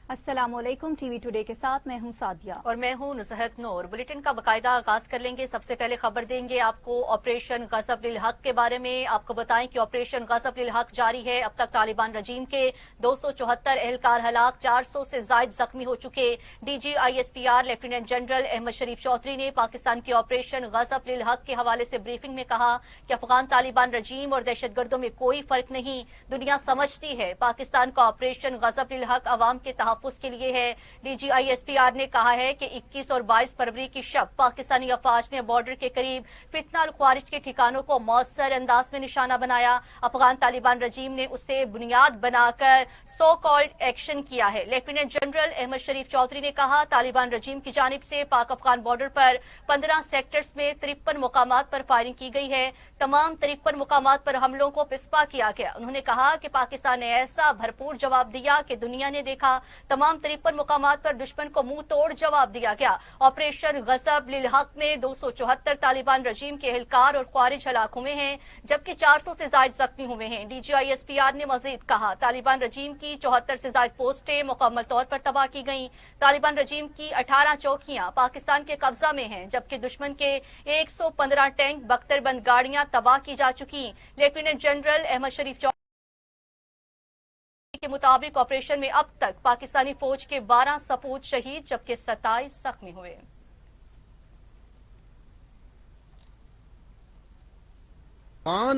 अस्सलाम वालेकुम। TV today के साथ मैं हूं सादिया और मैं हूं नुसहत नूर। बुलेटिन का बाकायदा आगाज कर लेंगे। सबसे पहले खबर देंगे आपको ऑपरेशन गजब लिल हक के बारे में। आपको बताएं कि ऑपरेशन गजब लिल हक जारी है। अब तक तालिबान रजीम के 274 एहलकार हलाक, 400 से जायद जख्मी हो चुके। DG ISPR lieutenant general Ahmed Sharif Chaudhry ने पाकिस्तान के ऑपरेशन गजब लिल हक के हवाले से ब्रीफिंग में कहा कि अफगान तालिबान रजीम और दहशतगर्दों में कोई फर्क नहीं। दुनिया समझती है पाकिस्तान का ऑपरेशन गजब लिल हक अवाम के तहफ्फुज़ के लिए है। डीजी ISPR ने कहा है कि 21 और 22 फरवरी की शब पाकिस्तानी अफवाज ने बॉर्डर के करीब फितना अल ख्वारिज के ठिकानों को मौसर अंदाज में निशाना बनाया। अफगान तालिबान रजीम ने उसे बुनियाद बनाकर सो कॉल्ड एक्शन किया है। लेफ्टिनेंट जनरल अहमद शरीफ चौधरी ने कहा तालिबान रजीम की जानिब से पाक अफगान बॉर्डर पर 15 सेक्टर्स में 53 मुकामात पर फायरिंग की गई है। तमाम 53 मुकामात पर हमलों को पिस्पा किया गया। उन्होंने कहा कि पाकिस्तान ने ऐसा भरपूर जवाब दिया कि दुनिया ने देखा। तमाम 53 मुकामात पर दुश्मन को मुंह तोड़ जवाब दिया गया। ऑपरेशन गजब लिल हक में 274 तालिबान रजीम के एहलकार और ख्वारिज हलाक हुए हैं, जबकि 400 से जायद जख्मी हुए हैं। डीजी ISPR ने मजीद कहा तालिबान रजीम की 74 से जायद पोस्टें मुकम्मल तौर पर तबाह की गई। तालिबान रजीम की 18 चौकियां पाकिस्तान के कब्जा में हैं, जबकि दुश्मन के 115 टैंक बख्तरबंद गाड़ियां तबाह की जा चुकी। लेफ्टिनेंट जनरल अहमद शरीफ के मुताबिक ऑपरेशन में अब तक पाकिस्तानी फौज के 12 सपूत शहीद जबकि 27 जख्मी हुए।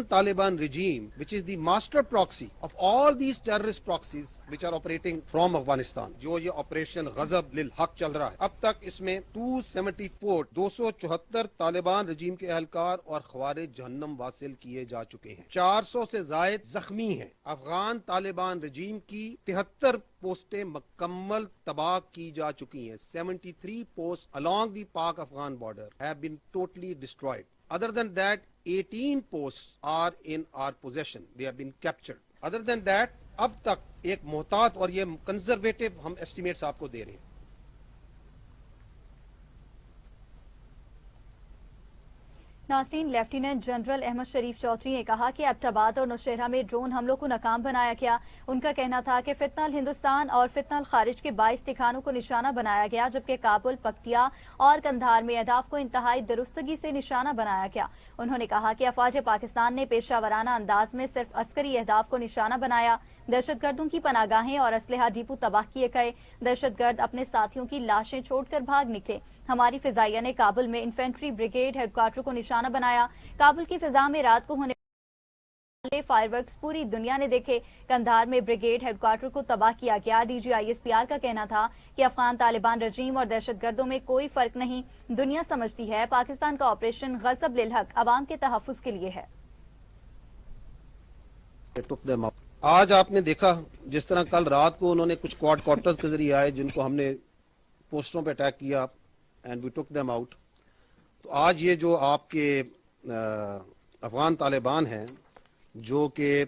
Taliban regime, which is the master proxy of all these terrorist proxies which are operating from Afghanistan, जो ये ऑपरेशन गजब लिल हक चल रहा है, अब तक इसमें 274 तालिबान रजीम के एहलकार और ख्वारिज जहन्नम वासिल किए जा चुके हैं। 400 से जायद जख्मी हैं। अफगान तालिबान रजीम की 73 पोस्टें मुकम्मल तबाह की जा चुकी हैं। 73 पोस्ट along the पाक Afghan border have been totally destroyed. Other than that, 18 posts are in our possession. They have been captured. Other than that, अब तक एक मोहतात और ये कंजर्वेटिव हम एस्टिमेट्स आपको दे रहे हैं। नाज़रीन, लेफ्टिनेंट जनरल अहमद शरीफ चौधरी ने कहा कि एबटाबाद और नौशहरा में ड्रोन हमलों को नाकाम बनाया गया। उनका कहना था कि फितना हिंदुस्तान और फितना खारिज के 22 ठिकानों को निशाना बनाया गया, जबकि काबुल, पख्तिया और कंधार में अहदाफ को इंतहाई दुरुस्तगी से निशाना बनाया गया। उन्होंने कहा कि अफवाज पाकिस्तान ने पेशावराना अंदाज में सिर्फ अस्करी अहदाफ को निशाना बनाया। दहशतगर्दों की पनागाहें और असलहा डिपो तबाह किए गए। दहशतगर्द अपने साथियों की लाशें छोड़कर भाग निकले। हमारी फिजाइया ने काबुल में इन्फेंट्री ब्रिगेड हेडक्वार्टर को निशाना बनाया। काबुल की फिजा में रात को होने वाले फायरवर्क्स पूरी दुनिया ने देखे। कंधार में ब्रिगेड हेडक्वार्टर को तबाह किया गया। डीजी ISPR का कहना था कि अफगान तालिबान रजीम और दहशतगर्दों में कोई फर्क नहीं। दुनिया समझती है पाकिस्तान का ऑपरेशन गजब लिल हक अवाम के तहफ्फुज़ के लिए है। आज आपने देखा जिस तरह कल रात को उन्होंने कुछ क्वाड क्वार्टर्स के जरिए आए, जिनको हमने पोस्टरों पे अटैक किया and we took them out. तो आज ये जो आपके अफगान तालिबान हैं जो कि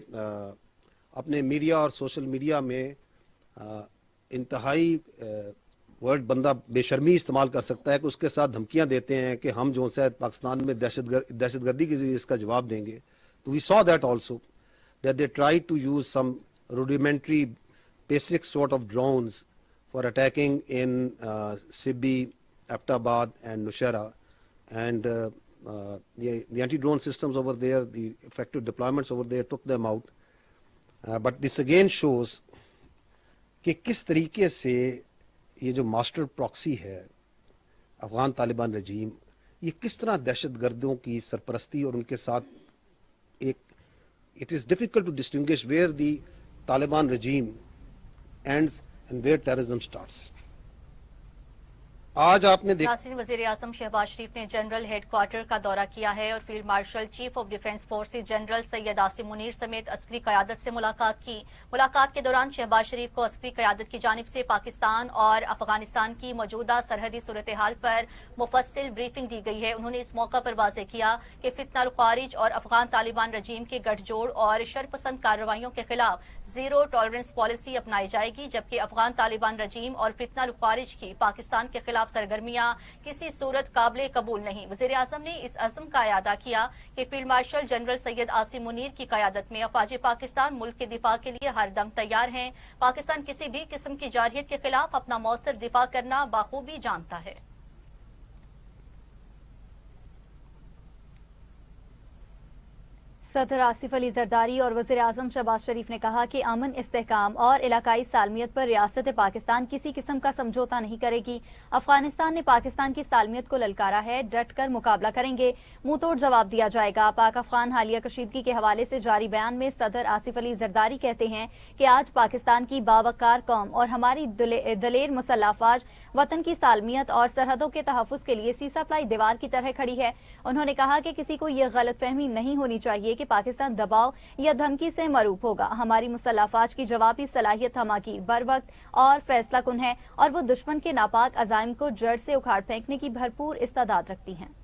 अपने मीडिया और सोशल मीडिया में इंतहाई वर्ड बंदा बेशर्मी इस्तेमाल कर सकता है कि उसके साथ धमकियां देते हैं कि हम जो है पाकिस्तान में दहशतगर्दी के जरिए इसका जवाब देंगे। तो we saw that also that they tried to use some rudimentary basic sort of drones for attacking in Sibbi, Abbottabad and Nusheira, and the anti-drone systems over there, the effective deployments over there took them out. But this again shows कि किस तरीके से ये जो master proxy है अफगान तालिबान रजीम, ये किस तरह दहशतगर्दों की सरपरस्ती और उनके साथ एक it is difficult to distinguish where the Taliban regime ends and where terrorism starts. आज आपने नाज़रीन, वज़ीर आज़म शहबाज शरीफ ने जनरल हेडक्वार्टर का दौरा किया है और field marshal chief of defence forces general Syed Asim Munir समेत अस्करी क़यादत से मुलाकात की। मुलाकात के दौरान शहबाज शरीफ को अस्करी क़यादत की जानिब से पाकिस्तान और अफगानिस्तान की मौजूदा सरहदी सूरत हाल पर मुफस्सिल ब्रीफिंग दी गई है। उन्होंने इस मौका पर वाज़ेह किया कि फितना अल ख्वारिज और अफगान तालिबान रजीम के गठजोड़ और शरपसंद कार्रवाइयों के खिलाफ जीरो टॉलरेंस पॉलिसी अपनाई जाएगी, जबकि अफगान तालिबान रजीम और फितना अल ख्वारिज की पाकिस्तान के खिलाफ खिलाफ सरगर्मियां किसी सूरत काबिल कबूल नहीं। वज़ीर आज़म ने इस अज़्म का इयादा किया कि field marshal general Syed Asim Munir की क़यादत में अफ़वाज पाकिस्तान मुल्क के दिफा के लिए हर दम तैयार हैं। पाकिस्तान किसी भी किस्म की जारहियत के खिलाफ अपना मौसर दिफा करना बाखूबी जानता है। सदर आसिफ अली जरदारी और वज़ीर आज़म शहबाज शरीफ ने कहा कि अमन, इस्तेहकाम और इलाकाई सालमियत पर रियासत पाकिस्तान किसी किस्म का समझौता नहीं करेगी। अफगानिस्तान ने पाकिस्तान की सालमियत को ललकारा है, डट कर मुकाबला करेंगे, मुंह तोड़ जवाब दिया जाएगा। पाक अफगान हालिया कशीदगी के हवाले से जारी बयान में सदर आसिफ अली जरदारी कहते हैं कि आज पाकिस्तान की बावकार कौम और हमारी दलेर मुसल्लह अफवाज वतन की सालमियत और सरहदों के तहफ़्फ़ुज़ के लिए सीसा प्लाई दीवार की तरह खड़ी है। उन्होंने कहा कि किसी को ये गलतफहमी नहीं होनी चाहिए कि पाकिस्तान दबाव या धमकी से मरूब होगा। हमारी मुसल्लह अफवाज की जवाबी सलाहियत धमाकी, बरवक्त और फैसला कुन है और वो दुश्मन के नापाक अज़ाइम को जड़ से उखाड़ फेंकने की भरपूर इस्तादाद रखती हैं।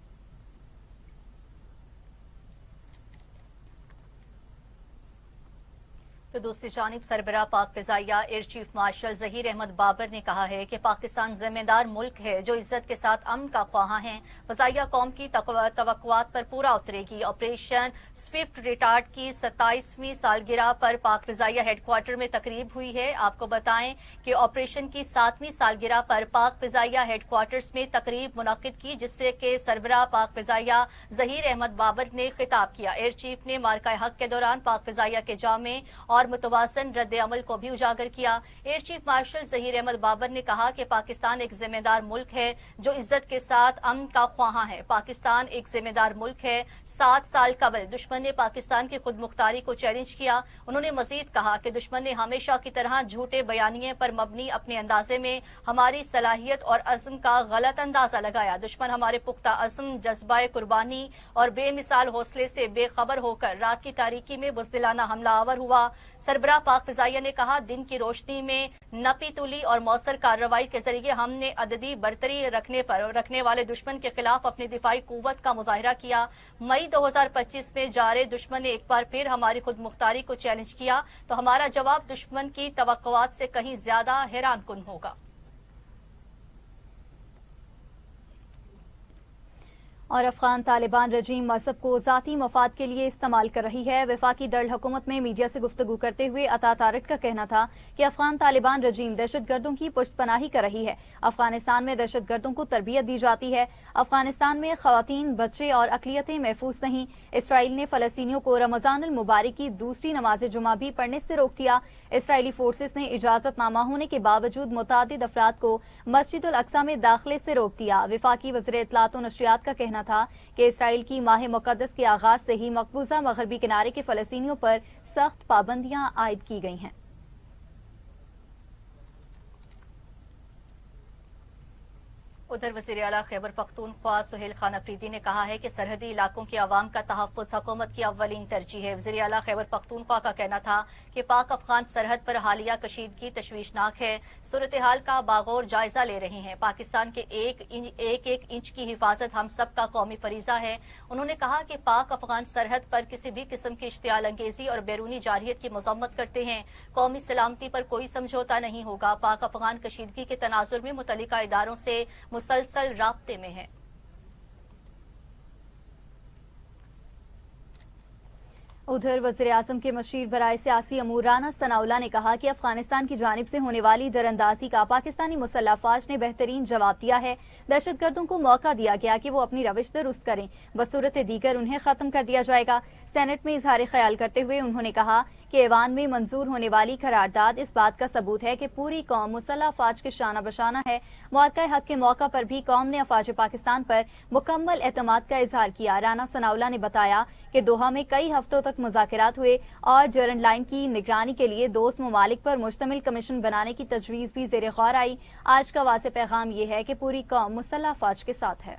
तो दूसरी जानिब सरबराह पाक फ़िज़ाइया air chief marshal Zaheer Ahmed Babar ने कहा है कि पाकिस्तान ज़िम्मेदार मुल्क है जो इज्जत के साथ अमन का ख्वाहा है। फ़िज़ाइया कौम की तवक्कुआत पर पूरा उतरेगी। ऑपरेशन स्विफ्ट रिटार्ट की 27वीं सालगिरह पर पाक फ़िज़ाइया हेडक्वार्टर में तकरीब हुई है। आपको बताएं कि ऑपरेशन की 7वीं सालगिरह पर पाक फ़िज़ाइया हेडक्वार्टर्स में तकरीब मुनक्किद की, जिससे कि सरबराह पाक फ़िज़ाइया ज़हीर अहमद बाबर ने खिताब किया। एयर चीफ ने मार्का हक के दौरान पाक फ़िज़ाइया के जामे और मुतवाज़न रद्द अमल को भी उजागर किया। Air chief marshal Zaheer Ahmed Babar ने कहा कि पाकिस्तान एक जिम्मेदार मुल्क है जो इज्जत के साथ अमन का ख्वाहा है। पाकिस्तान एक जिम्मेदार मुल्क है। 7 साल कबल दुश्मन ने पाकिस्तान की खुद मुख्तारी को चैलेंज किया। उन्होंने मजीद कहा कि दुश्मन ने हमेशा की तरह झूठे बयानिए पर मबनी अपने अंदाजे में हमारी सलाहियत और अज़्म का गलत अंदाजा लगाया। दुश्मन हमारे पुख्ता अज़्म, जज्बाए कुर्बानी और बेमिसाल हौसले से बेखबर होकर रात की तारीकी में बुज़दिलाना हमला आवर हुआ। सरबराह पाक फ़िज़ाइया ने कहा, दिन की रोशनी में नपी तुली और मौसर कार्रवाई के जरिए हमने अददी बरतरी रखने वाले दुश्मन के खिलाफ अपनी दिफाई कुव्वत का मुजाहिरा किया। मई 2025 में जारे दुश्मन ने एक बार फिर हमारी खुद मुख्तारी को चैलेंज किया तो हमारा जवाब दुश्मन की तवक्कुआत से कहीं ज्यादा हैरान कुन होगा। और अफगान तालिबान रजीम मजहब को ज़ाती मफाद के लिए इस्तेमाल कर रही है। वफाकी दल हुकूमत में मीडिया से गुफ्तगू करते हुए अता तारक का कहना था कि अफगान तालिबान रजीम दहशत गर्दों की पुष्टपनाही कर रही है। अफगानिस्तान में दहशत गर्दों को तरबियत दी जाती है। अफगानिस्तान में खवातीन, बच्चे और अकलियतें महफूज नहीं। इसराइल ने फ़लस्तीनियों को रमज़ानुल मुबारक की दूसरी नमाज जुमा भी पढ़ने से रोक दिया। इसराइली फोर्सेस ने इजाजतनामा होने के बावजूद मुतादिद अफराद को मस्जिद उल अक्सा में दाखिले से रोक दिया। वफाकी वज़ीर इत्तलात व नशरियात का कहना था कि इसराइल की माह मुक़द्दस के आगाज से ही मकबूजा मगरबी किनारे के फ़लस्तीनियों पर सख्त पाबंदियां आयद की गई हैं। उधर वज़ीर आला खैबर पख्तूनख्वा सुहेल खान अफरीदी ने कहा है कि सरहदी इलाकों के अवाम का तहफ़्फ़ुज़ हुकूमत की अव्वलीन तरजीह है। वज़ीर आला खैबर पख्तूनख्वा का कहना था कि पाक अफगान सरहद पर हालिया कशीदगी तशवीशनाक है। सूरत हाल का बागौर जायजा ले रहे हैं। पाकिस्तान के एक इंच की हिफाजत हम सब का कौमी फरीजा है। उन्होंने कहा कि पाक अफगान सरहद पर किसी भी किस्म की इश्तियाल अंगेजी और बैरूनी जारहियत की मज़म्मत करते हैं। कौमी सलामती पर कोई समझौता नहीं होगा। पाक अफगान कशीदगी के तनाजुर में मुतल्लिका इदारों से मुसलसल राब्ते में है। उधर वज़ीर आज़म के मशीर बराए सियासी अमूर राना सनाउल्लाह ने कहा कि अफगानिस्तान की जानिब से होने वाली दरअंदाजी का पाकिस्तानी मुसल्लह अफवाज ने बेहतरीन जवाब दिया है। दहशत गर्दों को मौका दिया गया कि वो अपनी रविश दुरुस्त करें, बसूरत दीगर उन्हें खत्म कर दिया जाएगा। सेनेट में इजहार ख्याल करते हुए उन्होंने कहा कि ऐवान में मंजूर होने वाली करारदाद इस बात का सबूत है कि पूरी कौम मुसल्लह अफवाज के शाना बशाना है। मुआरका हक के मौका पर भी कौम ने अफवाज पाकिस्तान पर मुकम्मल एतमाद का इजहार किया। राना सनाउल्लाह ने बताया कि दोहा में कई हफ्तों तक मुज़ाकरात हुए और जरन लाइन की निगरानी के लिए दोस्त ममालिक पर मुश्तमिल कमीशन बनाने की तजवीज़ भी ज़ेर गौर आई। आज का वाज़ेह पैगाम ये है कि पूरी कौम मुसल्लह अफवाज के साथ है।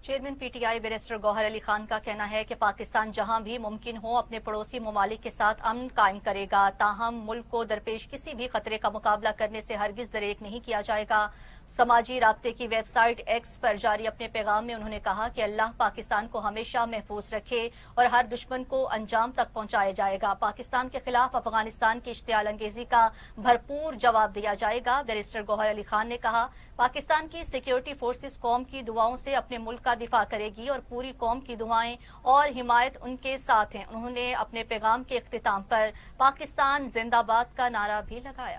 Chairman PTI barrister Gohar Ali Khan का कहना है कि पाकिस्तान जहां भी मुमकिन हो अपने पड़ोसी ममालिक के साथ अमन कायम करेगा। ताहम मुल्क को दरपेश किसी भी खतरे का मुकाबला करने से हरगिज दरेक नहीं किया जाएगा। سماجی رابطے کی ویب سائٹ ایکس پر جاری اپنے پیغام میں انہوں نے کہا کہ اللہ پاکستان کو ہمیشہ محفوظ رکھے اور ہر دشمن کو انجام تک پہنچایا جائے گا. پاکستان کے خلاف افغانستان کی اشتعال انگیزی کا بھرپور جواب دیا جائے گا. بیرسٹر گوہر علی خان نے کہا پاکستان کی سیکیورٹی فورسز قوم کی دعاؤں سے اپنے ملک کا دفاع کرے گی اور پوری قوم کی دعائیں اور حمایت ان کے ساتھ ہیں. انہوں نے اپنے پیغام کے اختتام پر پاکستان زندہ باد کا نعرہ بھی لگایا.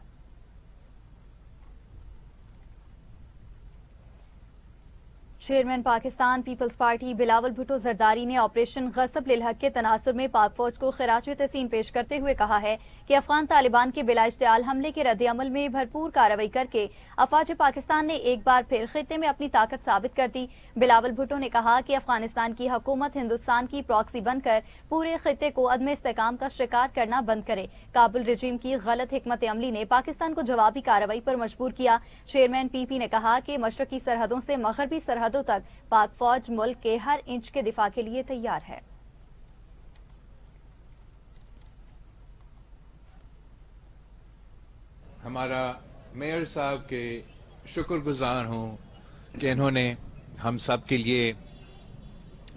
Chairman Pakistan Peoples Party Bilawal Bhutto Zardari نے آپریشن غصب للحق کے تناظر میں پاک فوج کو خراج تحسین پیش کرتے ہوئے کہا ہے کہ افغان طالبان کے بلا اشتعال حملے کے رد عمل میں بھرپور کارروائی کر کے افواج پاکستان نے ایک بار پھر خطے میں اپنی طاقت ثابت کر دی. بلاول بھٹو نے کہا کہ افغانستان کی حکومت ہندوستان کی پراکسی بن کر پورے خطے کو عدم استحکام کا شکار کرنا بند کرے. کابل رجیم کی غلط حکمت عملی نے پاکستان کو جوابی کارروائی پر مجبور کیا. چیئرمین پی پی نے کہا کہ مشرقی سرحدوں سے مغربی سرحدوں تک پاک فوج ملک کے ہر انچ کے دفاع کے لیے تیار ہے. ہمارا میئر صاحب کے شکر گزار ہوں کہ انہوں نے ہم سب کے لیے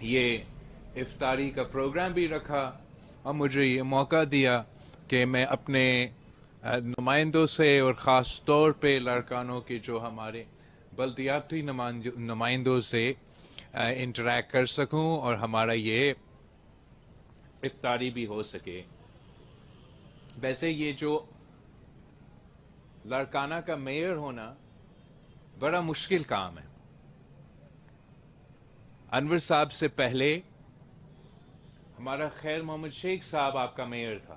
یہ افطاری کا پروگرام بھی رکھا اور مجھے یہ موقع دیا کہ میں اپنے نمائندوں سے اور خاص طور پہ لڑکانوں کے جو ہمارے بلدیاتی نمائندوں سے انٹریکٹ کر سکوں اور ہمارا یہ افطاری بھی ہو سکے. ویسے یہ جو لڑکانہ کا میئر ہونا بڑا مشکل کام ہے. انور صاحب سے پہلے ہمارا خیر محمد شیخ صاحب آپ کا میئر تھا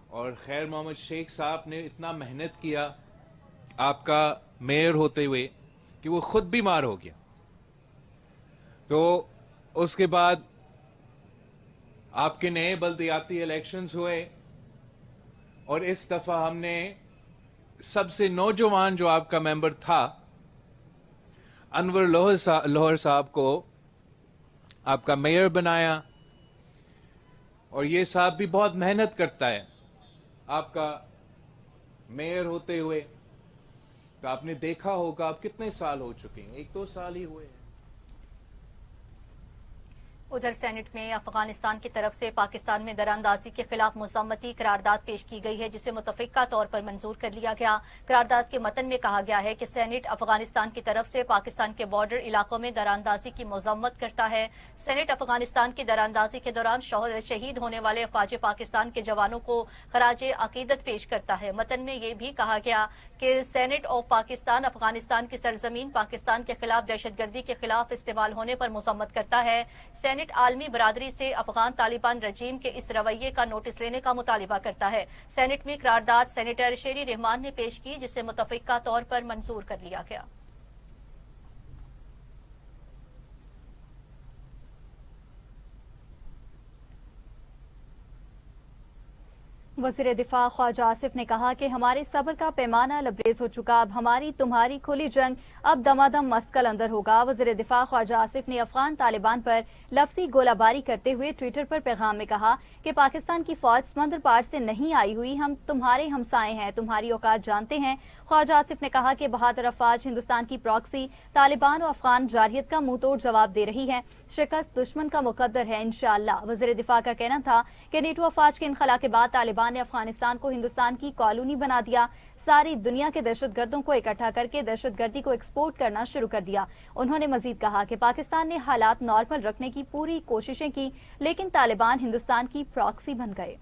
اور خیر محمد شیخ صاحب نے اتنا محنت کیا آپ کا میئر ہوتے ہوئے کہ وہ خود بیمار ہو گیا. تو اس کے بعد آپ کے نئے بلدیاتی الیکشنز ہوئے اور اس دفعہ ہم نے سب سے نوجوان جو آپ کا ممبر تھا انور لوہر صاحب کو آپ کا میئر بنایا. اور یہ صاحب بھی بہت محنت کرتا ہے آپ کا میئر ہوتے ہوئے. تو آپ نے دیکھا ہوگا آپ کتنے سال ہو چکے ہیں, 1-2 سال ہی ہوئے ہیں. ادھر سینٹ میں افغانستان کی طرف سے پاکستان میں دراندازی کے خلاف مذمتی قرارداد پیش کی گئی ہے جسے متفقہ طور پر منظور کر لیا گیا. قرارداد کے متن میں کہا گیا ہے کہ سینٹ افغانستان کی طرف سے پاکستان کے بارڈر علاقوں میں دراندازی کی مذمت کرتا ہے. سینٹ افغانستان کی دراندازی کے دوران شہید ہونے والے افواج پاکستان کے جوانوں کو خراج عقیدت پیش کرتا ہے. متن میں یہ بھی کہا گیا کہ سینٹ آف پاکستان افغانستان کی سرزمین پاکستان کے خلاف دہشت گردی کے خلاف استعمال ہونے پر مذمت کرتا ہے. سینٹ عالمی برادری سے افغان طالبان رجیم کے اس رویے کا نوٹس لینے کا مطالبہ کرتا ہے. سینٹ میں قرارداد سینیٹر شیری رحمان نے پیش کی جسے متفقہ طور پر منظور کر لیا گیا. وزیر دفاع خواجہ آصف نے کہا کہ ہمارے صبر کا پیمانہ لبریز ہو چکا, اب ہماری تمہاری کھلی جنگ اب دمادم مسکل اندر ہوگا. وزیر دفاع خواجہ آصف نے افغان طالبان پر لفظی گولہ باری کرتے ہوئے ٹویٹر پر پیغام میں کہا کہ پاکستان کی فوج سمندر پار سے نہیں آئی ہوئی, ہم تمہارے ہمسائے ہیں, تمہاری اوقات جانتے ہیں. خواجہ آصف نے کہا کہ بہادر افواج ہندوستان کی پراکسی طالبان و افغان جارحیت کا منہ توڑ جواب دے رہی ہے. شکست دشمن کا مقدر ہے انشاءاللہ. وزیر دفاع کا کہنا تھا کہ نیٹو افواج کے انخلا کے بعد طالبان نے افغانستان کو ہندوستان کی کالونی بنا دیا, ساری دنیا کے دہشت گردوں کو اکٹھا کر کے دہشت گردی کو ایکسپورٹ کرنا شروع کر دیا. انہوں نے مزید کہا کہ پاکستان نے حالات نارمل رکھنے کی پوری کوششیں کی لیکن طالبان ہندوستان کی پراکسی بن گئے.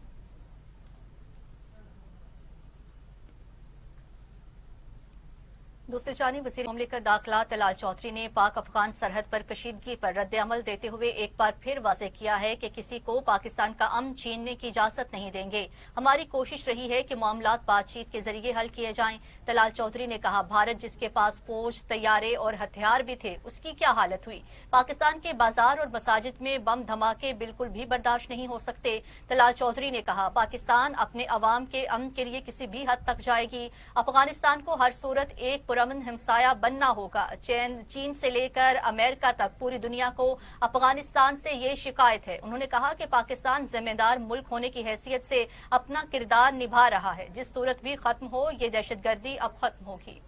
دوسری جانب وزیر مملکت داخلہ طلال چودھری نے پاک افغان سرحد پر کشیدگی پر رد عمل دیتے ہوئے ایک بار پھر واضح کیا ہے کہ کسی کو پاکستان کا امن چھیننے کی اجازت نہیں دیں گے. ہماری کوشش رہی ہے کہ معاملات بات چیت کے ذریعے حل کیے جائیں. طلال چودھری نے کہا بھارت جس کے پاس فوج, طیارے اور ہتھیار بھی تھے اس کی کیا حالت ہوئی. پاکستان کے بازار اور مساجد میں بم دھماکے بالکل بھی برداشت نہیں ہو سکتے. طلال چودھری نے کہا پاکستان اپنے عوام کے امن کے لیے کسی بھی حد تک جائے گی. افغانستان کو ہر صورت ایک پرامن ہمسایہ بننا ہوگا. چین سے لے کر امریکہ تک پوری دنیا کو افغانستان سے یہ شکایت ہے. انہوں نے کہا کہ پاکستان ذمہ دار ملک ہونے کی حیثیت سے اپنا کردار نبھا رہا ہے. جس صورت بھی ختم ہو یہ دہشت گردی اب ختم ہوگی.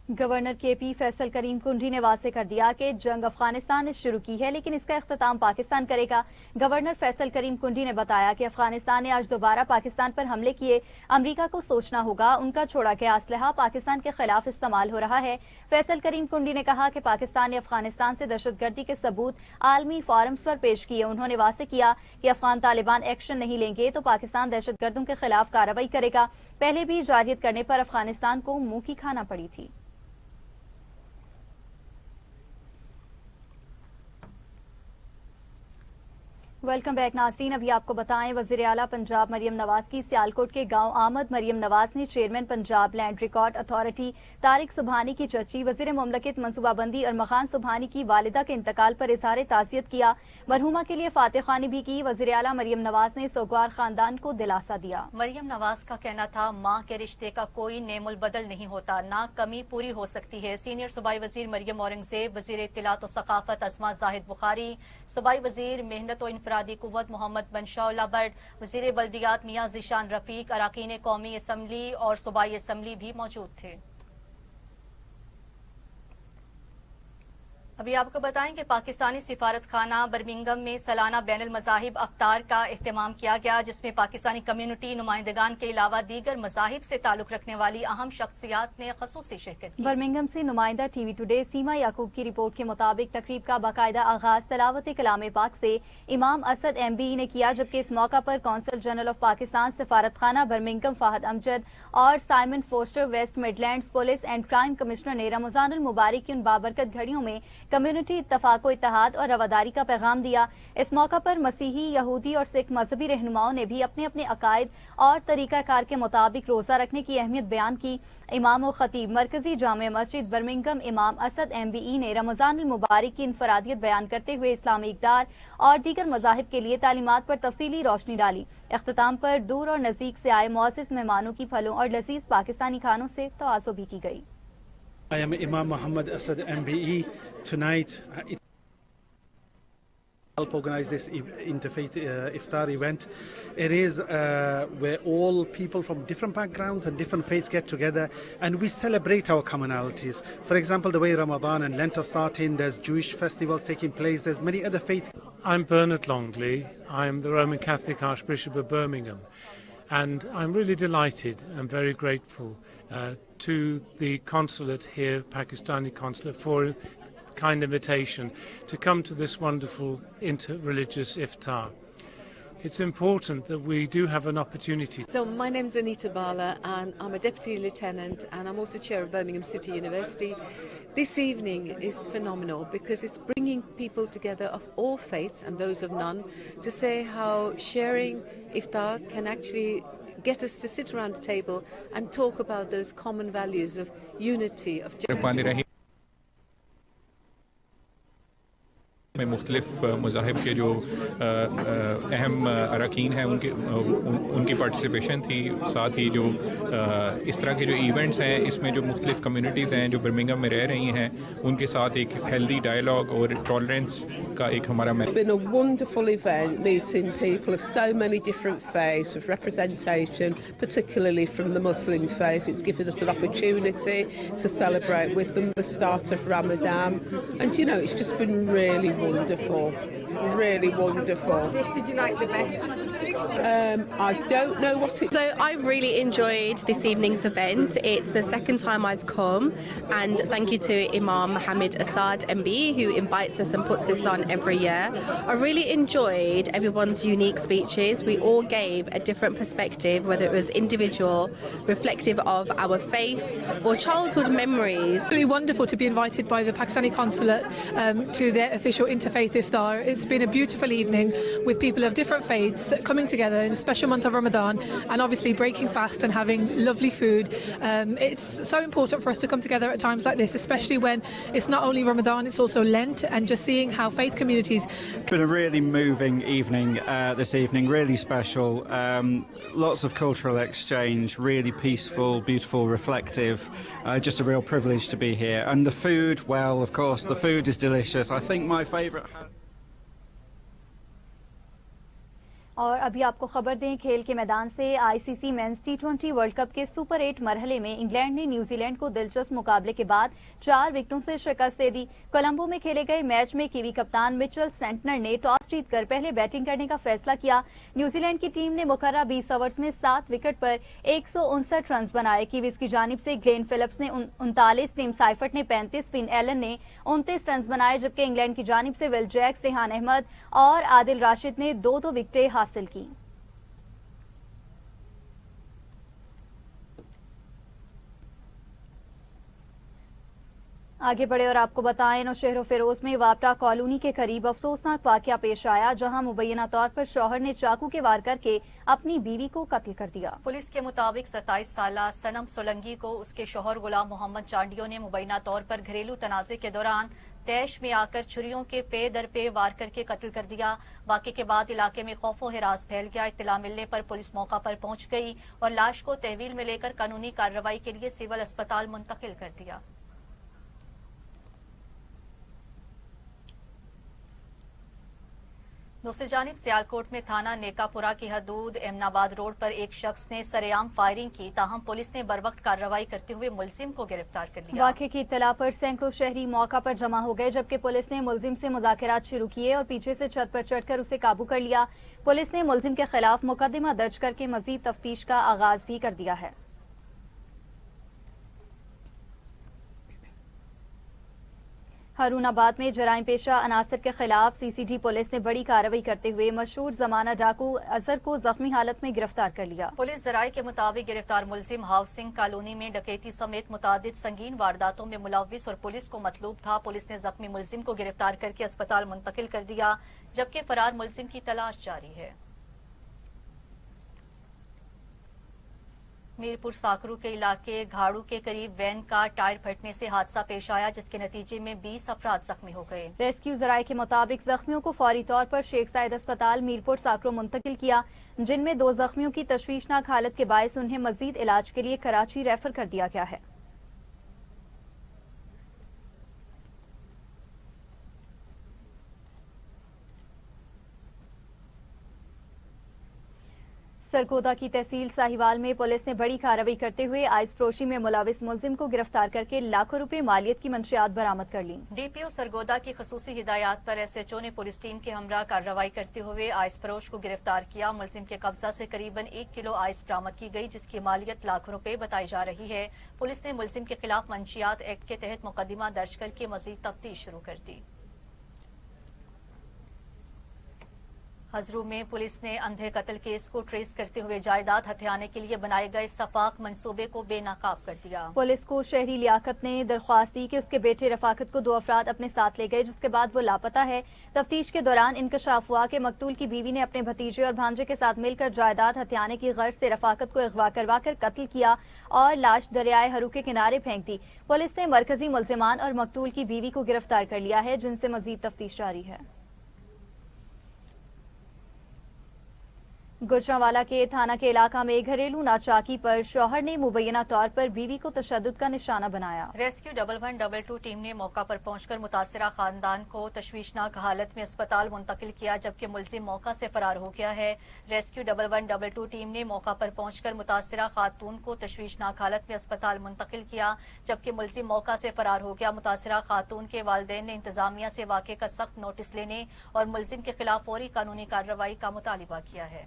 गवर्नर केपी फैसल करीम कुंडी ने वाज़ेह कर दिया कि जंग अफगानिस्तान ने शुरू की है लेकिन इसका इख्तिताम पाकिस्तान करेगा। गवर्नर फैसल करीम कुंडी ने बताया कि अफगानिस्तान ने आज दोबारा पाकिस्तान पर हमले किए, अमरीका को सोचना होगा उनका छोड़ा गया असलहा पाकिस्तान के खिलाफ इस्तेमाल हो रहा है। फैसल करीम कुंडी ने कहा कि पाकिस्तान ने अफगानिस्तान से दहशतगर्दी के सबूत आलमी फोरम्स पर पेश किए। उन्होंने वाज़ेह किया कि अफगान तालिबान एक्शन नहीं लेंगे तो पाकिस्तान दहशतगर्दों के खिलाफ कार्रवाई करेगा। पहले भी जारहियत करने पर अफगानिस्तान को मुंह की खाना पड़ी थी। वेलकम बैक नाज़रीन, अभी आपको बताएं वज़ीर आला पंजाब मरियम नवाज की सियालकोट के गांव आमद मरियम नवाज ने chairman Punjab land record authority Tariq Subhani की चची वज़ीर मुमलकत मनसूबाबंदी और मखान सुबहानी की वालिदा के इंतकाल पर इज़हार ताज़ियत किया। मरहुमा के लिए फातिह ख़्वानी भी की। वज़ीर आला मरियम नवाज ने सोगवार खानदान को दिलासा दिया। मरियम नवाज का कहना था माँ के रिश्ते का कोई नेमुल बदल नहीं होता, ना कमी पूरी हो सकती है। सीनियर सूबाई वजीर मरियम औरंगजेब, वजीर इत्तलात और सकाफत अज़मा जाहिद बुखारी, सूबाई वजीर मेहनत और इनफरादी कुव्वत मोहम्मद बनशाउल्ला बट, वजीर बल्दियात मियां ज़ीशान रफीक, अराकीन कौमी असम्बली और सूबाई असम्बली भी मौजूद थे। अभी आपको बताएं कि पाकिस्तानी सिफारत खाना बर्मिंघम में सालाना बैनुल मज़ाहिब अफ्तार का एहतमाम किया गया, जिसमें पाकिस्तानी कम्युनिटी नुमाइंदगान के अलावा दीगर मज़ाहिब से ताल्लुक रखने वाली अहम शख्सियात ने ख़ुसूसी शिरकत की। बर्मिंघम से नुमाइंदा टीवी टुडे सीमा याकूब की रिपोर्ट के मुताबिक तकरीब का बाकायदा आगाज तलावत कलाम पाक से इमाम असद MBE ने किया, जबकि इस मौका पर कौंसल जनरल ऑफ पाकिस्तान सिफारत खाना बर्मिंघम फाहद अमजद और Simon Foster West Midlands police and crime commissioner ने रमजानुल मुबारक की उन बाबरकत घड़ियों में कम्युनिटी इत्तफाको इत्तेहाद और रवादारी का पैगाम दिया। इस मौका पर मसीही, यहूदी और सिख मजहबी रहनुमाओं ने भी अपने अपने अकायद और तरीकाकार के मुताबिक रोजा रखने की अहमियत बयान की। इमाम और खतीब मरकजी जामे मस्जिद बर्मिंघम इमाम असद MBE ने रमजानुल मुबारक की इनफरादियत बयान करते हुए इस्लामी इक़दार और दीगर मज़ाहिब के लिए तालीमात पर तफसीली रोशनी डाली। इख्तिताम पर दूर और नज़दीक से आए मुअज़्ज़िज़ मेहमानों की फलों और लजीज पाकिस्तानी खानों से तवाज़ो भी की गई। I am Imam Muhammad Asad MBE. Tonight, help organize this interfaith iftar event. It is where all people from different backgrounds and different faiths get together and we celebrate our commonalities. For example, the way Ramadan and Lent are starting, there's Jewish festivals taking place, there's many other faiths. I'm Bernard Longley. I'm the Roman Catholic Archbishop of Birmingham. And I'm really delighted and very grateful to the consulate here, Pakistani consulate, for a kind invitation to come to this wonderful inter-religious iftar. It's important that we do have an opportunity. So my name's Anita Bala and I'm a Deputy Lieutenant and I'm also Chair of Birmingham City University. This evening is phenomenal because it's bringing people together of all faiths and those of none to say how sharing iftar can actually get us to sit around a table and talk about those common values of unity, of میں مختلف مذاہب کے جو اہم اراکین ہیں ان کی participation تھی. ساتھ ہی جو اس طرح کے جو ایونٹس ہیں اس میں جو مختلف کمیونٹیز ہیں جو برمنگھم میں رہ رہی ہیں ان کے ساتھ ایک ہیلدی ڈائلاگ اور ٹالرنس کا ایک ہمارا been a wonderful event meeting people of so many different faiths with representation, particularly from the Muslim faith. It's given us an opportunity to celebrate with them the start of Ramadan, and you know it's just been really wonderful, really wonderful. What dish did you like the best? I don't know what it. So I really enjoyed this evening's event. It's the second time I've come, and thank you to Imam Mohammed Asad MBE who invites us and puts this on every year. I really enjoyed everyone's unique speeches. We all gave a different perspective, whether it was individual, reflective of our faiths or childhood memories. It's really wonderful to be invited by the Pakistani consulate to their official interfaith iftar. It's been a beautiful evening with people of different faiths coming together in the special month of Ramadan and obviously breaking fast and having lovely food. It's so important for us to come together at times like this, especially when it's not only Ramadan, it's also Lent, and just seeing how faith communities. It's been a really moving evening this evening, really special. Lots of cultural exchange, really peaceful, beautiful, reflective. Just a real privilege to be here. And the food, well, of course, the food is delicious. I think my favourite. اور ابھی آپ کو خبر دیں کھیل کے میدان سے I C C men's T20 world cup کے سپر 8 مرحلے میں انگلینڈ نے نیوزی لینڈ کو دلچسپ مقابلے کے بعد 4 وکٹوں سے شکست دے دی۔ کولمبو میں کھیلے گئے میچ میں کیوی کپتان مچل سینٹنر نے ٹاس جیت کر پہلے بیٹنگ کرنے کا فیصلہ کیا۔ نیوزی لینڈ کی ٹیم نے مقررہ 20 اوورز میں 7 وکٹ پر 159 رنز بنائے۔ کیویز کی جانب سے گلین فلپس نے 39، ٹیم سائفرٹ نے 35، فن ایلن نے 29 رنز بنائے، جبکہ انگلینڈ کی جانب سے ول جیکس، ریحان احمد اور عادل راشد نے 2 وکٹیں حاصل کی۔ آگے بڑھے اور آپ کو بتائیں نوشہر و فیروز میں واپٹا کالونی کے قریب افسوسناک واقعہ پیش آیا، جہاں مبینہ طور پر شوہر نے چاقو کے وار کر کے اپنی بیوی کو قتل کر دیا۔ پولیس کے مطابق 27 سالہ سنم سولنگی کو اس کے شوہر غلام محمد چانڈیو نے مبینہ طور پر گھریلو تنازع کے دوران طیش میں آ کر چھریوں کے پے در پے وار کر کے قتل کر دیا۔ واقعے کے بعد علاقے میں خوف و ہراس پھیل گیا۔ اطلاع ملنے پر پولیس موقع پر پہنچ گئی اور لاش کو تحویل میں لے کر قانونی کارروائی کے لیے سول اسپتال منتقل کر دیا۔ دوسری جانب سیالکوٹ میں تھانہ نیکا پورا کی حدود امن آباد روڈ پر ایک شخص نے سرعام فائرنگ کی، تاہم پولیس نے بروقت کارروائی کرتے ہوئے ملزم کو گرفتار کر لیا۔ واقعے کی اطلاع پر سینکڑوں شہری موقع پر جمع ہو گئے، جبکہ پولیس نے ملزم سے مذاکرات شروع کیے اور پیچھے سے چھت پر چڑھ کر اسے قابو کر لیا۔ پولیس نے ملزم کے خلاف مقدمہ درج کر کے مزید تفتیش کا آغاز بھی کر دیا ہے۔ ہارون آباد میں جرائم پیشہ عناصر کے خلاف سی سی ڈی پولیس نے بڑی کارروائی کرتے ہوئے مشہور زمانہ ڈاکو اظہر کو زخمی حالت میں گرفتار کر لیا۔ پولیس ذرائع کے مطابق گرفتار ملزم ہاؤسنگ کالونی میں ڈکیتی سمیت متعدد سنگین وارداتوں میں ملوث اور پولیس کو مطلوب تھا۔ پولیس نے زخمی ملزم کو گرفتار کر کے اسپتال منتقل کر دیا، جبکہ فرار ملزم کی تلاش جاری ہے۔ میرپور ساکرو کے علاقے گھاڑو کے قریب وین کا ٹائر پھٹنے سے حادثہ پیش آیا، جس کے نتیجے میں 20 افراد زخمی ہو گئے۔ ریسکیو ذرائع کے مطابق زخمیوں کو فوری طور پر شیخ زاید اسپتال میرپور ساکرو منتقل کیا، جن میں 2 زخمیوں کی تشویشناک حالت کے باعث انہیں مزید علاج کے لیے کراچی ریفر کر دیا گیا ہے۔ سرگودا کی تحصیل ساہیوال میں پولیس نے بڑی کارروائی کرتے ہوئے آئس فروشی میں ملوث ملزم کو گرفتار کر کے لاکھوں روپے مالیت کی منشیات برآمد کر لیں۔ ڈی پی او سرگودا کی خصوصی ہدایات پر ایس ایچ او نے پولیس ٹیم کے ہمراہ کارروائی کرتے ہوئے آئس فروش کو گرفتار کیا۔ ملزم کے قبضہ سے قریباً 1 کلو آئس برآمد کی گئی، جس کی مالیت لاکھوں روپے بتائی جا رہی ہے۔ پولیس نے ملزم کے خلاف منشیات ایکٹ کے تحت مقدمہ درج کر کے مزید تفتیش شروع کر دی۔ ہزرو میں پولیس نے اندھے قتل کیس کو ٹریس کرتے ہوئے جائیداد ہتھیانے کے لیے بنائے گئے سفاق منصوبے کو بے نقاب کر دیا۔ پولیس کو شہری لیاقت نے درخواست دی کہ اس کے بیٹے رفاقت کو 2 افراد اپنے ساتھ لے گئے، جس کے بعد وہ لاپتہ ہے۔ تفتیش کے دوران انکشاف ہوا کہ مقتول کی بیوی نے اپنے بھتیجے اور بھانجے کے ساتھ مل کر جائیداد ہتھیانے کی غرض سے رفاقت کو اغوا کروا کر قتل کیا اور لاش دریائے ہرو کے کنارے پھینک دی۔ پولیس نے مرکزی ملزمان اور مقتول کی بیوی کو گرفتار کر لیا ہے، جن سے مزید تفتیش جاری ہے۔ گجرانوالہ کے تھانہ کے علاقہ میں گھریلو ناچاکی پر شوہر نے مبینہ طور پر بیوی کو تشدد کا نشانہ بنایا۔ ریسکیو 1112 ٹیم نے موقع پر پہنچ کر متاثرہ خاندان کو تشویشناک حالت میں اسپتال منتقل کیا، جبکہ ملزم موقع سے فرار ہو گیا ہے۔ ریسکیو 1112 ٹیم نے موقع پر پہنچ کر متاثرہ خاتون کو تشویشناک حالت میں اسپتال منتقل کیا، جبکہ ملزم موقع سے فرار ہو گیا۔ متاثرہ خاتون کے والدین نے انتظامیہ سے واقعے کا سخت نوٹس لینے اور ملزم کے خلاف فوری قانونی کارروائی کا مطالبہ کیا ہے۔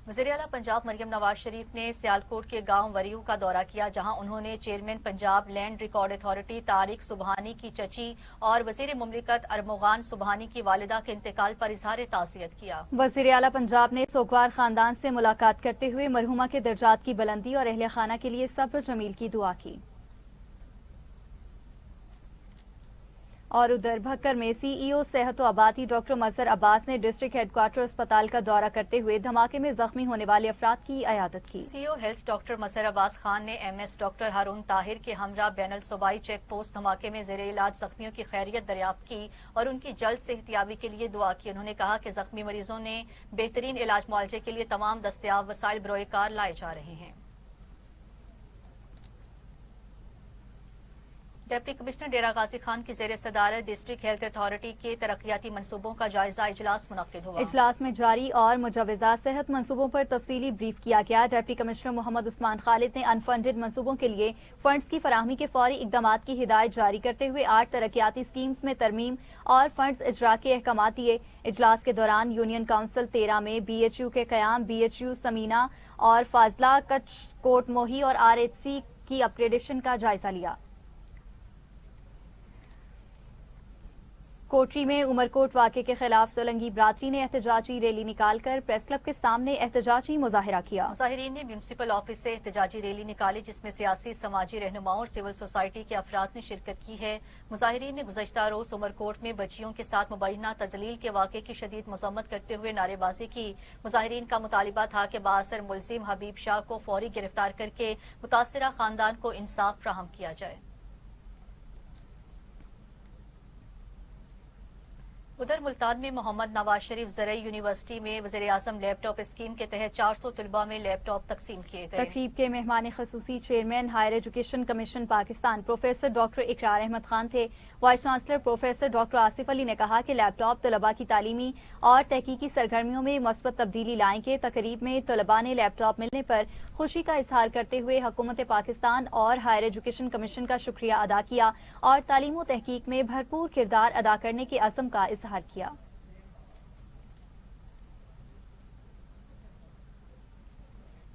وزیراعلیٰ پنجاب مریم نواز شریف نے سیالکوٹ کے گاؤں وریو کا دورہ کیا، جہاں انہوں نے chairman Punjab land record authority Tariq Subhani کی چچی اور وزیر مملکت ارمغان سبحانی کی والدہ کے انتقال پر اظہار تعزیت کیا۔ وزیراعلیٰ پنجاب نے سوگوار خاندان سے ملاقات کرتے ہوئے مرحومہ کے درجات کی بلندی اور اہل خانہ کے لیے صبر جمیل کی دعا کی۔ اور ادھر بھکر میں سی ای او صحت و آبادی ڈاکٹر مظہر عباس نے ڈسٹرکٹ ہیڈ کوارٹر اسپتال کا دورہ کرتے ہوئے دھماکے میں زخمی ہونے والے افراد کی عیادت کی۔ C O health doctor Mazhar Abbas Khan نے M S doctor Haroon Tahir کے ہمراہ بین الصوبائی چیک پوسٹ دھماکے میں زیر علاج زخمیوں کی خیریت دریافت کی اور ان کی جلد صحتیابی کے لیے دعا کی۔ انہوں نے کہا کہ زخمی مریضوں نے بہترین علاج معالجے کے لیے تمام دستیاب وسائل بروئے کار لائے جا رہے ہیں۔ डिप्टी कमिश्नर डेरा गाजी खान की ज़ेर सदारत डिस्ट्रिक्ट हेल्थ अथॉरिटी के तरक्याती मनसूबों का जायजा इजलास मुनक्किद हुआ। इजलास में जारी और मुजवजा सेहत मनसूबों पर तफसीली ब्रीफ किया गया। डिप्टी कमिश्नर मोहम्मद उस्मान खालिद ने अनफंडेड मनसूबों के लिए फंड्स की फराहमी के फौरी इकदाम की हिदायत जारी करते हुए 8 तरक्याती स्कीम्स में तरमीम और फंड्स इजरा के अहकाम दिए। इजलास के दौरान यूनियन काउंसिल 13 में BHU के कयाम, BHU समीना और फाजला कच्छ कोट मोही और RHC की अपग्रेडेशन का जायजा लिया। कोटरी में उमरकोट वाक़े के खिलाफ सोलंगी बरादरी ने एहतजाजी रैली निकालकर प्रेस क्लब के सामने एहतजाजी मुजाहिरा किया। मुजाहिरीन ने म्यूनसिपल ऑफिस से एहतजाजी रैली निकाली जिसमें सियासी, समाजी रहनुमाओं और सिविल सोसाइटी के अफराद ने शिरकत की है। मुजाहिरीन ने गुज़श्ता रोज उमरकोट में बच्चियों के साथ मुबैना तजलील के वाक़े की शदीद मज़म्मत करते हुए नारेबाजी की। मुजाहिरीन का मुतालिबा था कि बाअसर मुलजिम हबीब शाह को फौरी गिरफ्तार करके मुतासिरा खानदान को इंसाफ फराहम किया जाए। उधर मुल्तान में मोहम्मद नवाज शरीफ ज़रई यूनिवर्सिटी में वज़ीर-ए-आज़म लैपटॉप स्कीम के तहत 400 तलबा में लैपटॉप तकसीम किए गए। तकरीब के मेहमान खसूसी chairman higher education commission Pakistan professor doctor Iqrar Ahmed Khan थे। Vice chancellor professor doctor Asif Ali ने कहा कि लैपटॉप तलबा की तालीमी और तहकीकी सरगर्मियों में मस्बत तब्दीली लाएंगे। तकरीब में तलबा ने लैपटॉप मिलने पर खुशी का इजहार करते हुए हुकूमत पाकिस्तान और हायर एजुकेशन कमीशन का शुक्रिया अदा किया और तालीम व तहकीक में भरपूर किरदार अदा करने के अज़म का इजहार किया।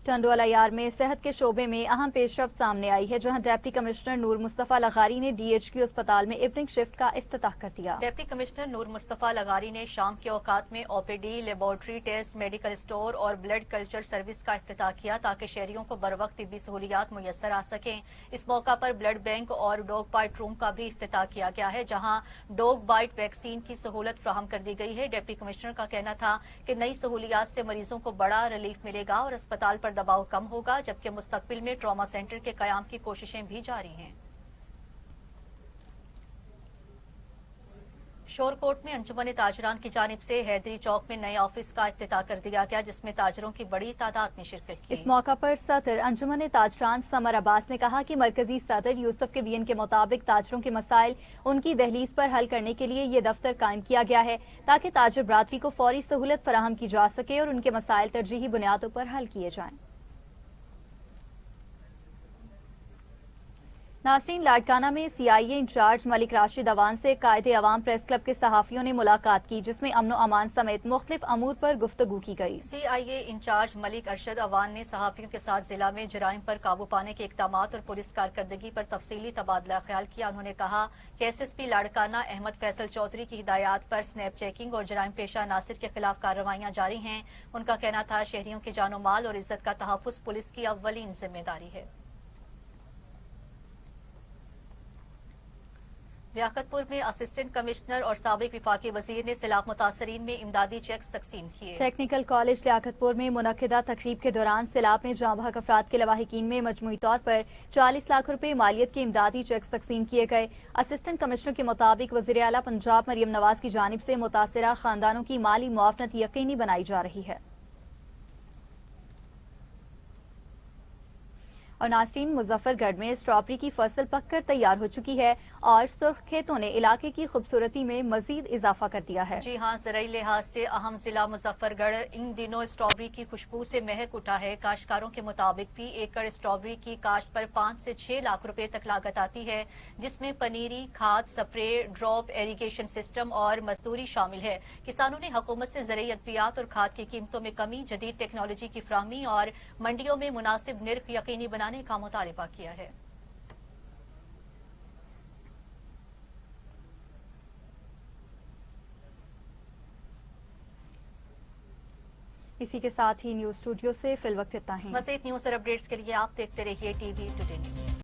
टंडवाला यार में सेहत के शोबे में अहम पेशरफ्त सामने आई है, जहां डिप्टी कमिश्नर नूर मुस्तफा लगारी ने DHQ अस्पताल में इवनिंग शिफ्ट का इफ्तिताह कर दिया। डिप्टी कमिश्नर नूर मुस्तफा लगारी ने शाम के औकात में OPD, laboratory test, medical store और ब्लड कल्चर सर्विस का इफ्तिताह किया ताकि शहरियों को बर वक्त तिब्बी सहूलियात मुयस्सर आ सकें। इस मौका पर ब्लड बैंक और डॉग बाइट रूम का भी इफ्तिताह किया गया है, जहां डॉग बाइट वैक्सीन की सहूलत फराहम कर दी गई है। डिप्टी कमिश्नर का कहना था कि नई सहूलियात से मरीजों को बड़ा रिलीफ मिलेगा और अस्पताल पर दबाव कम होगा, जबकि मुस्तकबिल में ट्रॉमा सेंटर के कयाम की कोशिशें भी जारी हैं। शोरकोट में अंजुमन ताजरान की जानिब से हैदरी चौक में नए ऑफिस का इफ्तिताह कर दिया गया, जिसमें ताजरों की बड़ी तादाद ने शिरकत की। इस मौका पर सदर अंजुमन ताजरान समर अब्बास ने कहा कि मरकजी सदर यूसुफ के बीएन के मुताबिक ताजरों के मसाइल उनकी दहलीज पर हल करने के लिए ये दफ्तर कायम किया गया है ताकि ताजर बरादरी को फौरी सहूलत फराहम की जा सके और उनके मसाइल तरजीही बुनियादों पर हल किए जाएं। नासरीन, लाड़काना में CIA इंचार्ज मलिक राशिद अवान से कायदे अवाम प्रेस क्लब के सहाफियों ने मुलाकात की, जिसमें अमन अमान समेत मुख्तलिफ अमूर पर गुफ्तगू की गई। CIA इंचार्ज मलिक अरशद अवान ने सहाफियों के साथ जिला में जराइम पर काबू पाने के इकदाम और पुलिस कारकर्दगी पर तफसीली तबादला ख्याल किया। उन्होंने कहा कि SSP लाड़काना अहमद फैसल चौधरी की हिदायत पर स्नैप चेकिंग और जराइम पेशा नासिर के खिलाफ कार्रवाइयां जारी हैं। उनका कहना था शहरियों के जानो माल और इज्जत का तहफ्फुज पुलिस की अव्वलीन जिम्मेदारी है। लियाकतपुर में असिस्टेंट कमिश्नर और साबिक विफाकी वजीर ने सैलाब मुतासरीन में इमदादी चेक्स तकसीम किए। टेक्निकल कॉलेज लियाकतपुर में मुनक्किदा तकरीब के दौरान सैलाब में जाँ बहक अफराद के लवाहिकीन में मजमूई तौर पर 40 लाख रुपए मालियत के इमदादी चेक्स तकसीम किए गए। असिस्टेंट कमिश्नर के मुताबिक वज़ीर आला पंजाब मरियम नवाज की जानिब से मुतासिरा खानदानों की माली मुआवनत यकीनी बनाई जा रही है। और नाज़रीन, मुजफ्फरगढ़ में स्ट्रॉबेरी की फसल पककर तैयार हो चुकी है और सुर्ख खेतों ने इलाके की खूबसूरती में मजीद इजाफा कर दिया है। जी हाँ, ज़राई लिहाज से अहम जिला मुजफ्फरगढ़ इन दिनों स्ट्रॉबेरी की खुशबू से महक उठा है। काश्तकारों के मुताबिक फी एकड़ स्ट्रॉबेरी की काश्त पर 5 से 6 लाख रुपए तक लागत आती है, जिसमें पनीरी, खाद, स्प्रे, ड्रॉप इरिगेशन सिस्टम और मजदूरी शामिल है। किसानों ने हुकूमत से ज़रूरी अद्वियात और खाद की कीमतों में कमी, जदीद टेक्नोलॉजी की फराहमी और मंडियों में मुनासिब निर्ख यकीनी बनाने का मुतालिबा किया है। इसी के साथ ही न्यूज स्टूडियो से फिल वक्त इतना ही। मज़ीद न्यूज और अपडेट्स के लिए आप देखते रहिए TV टुडे न्यूज।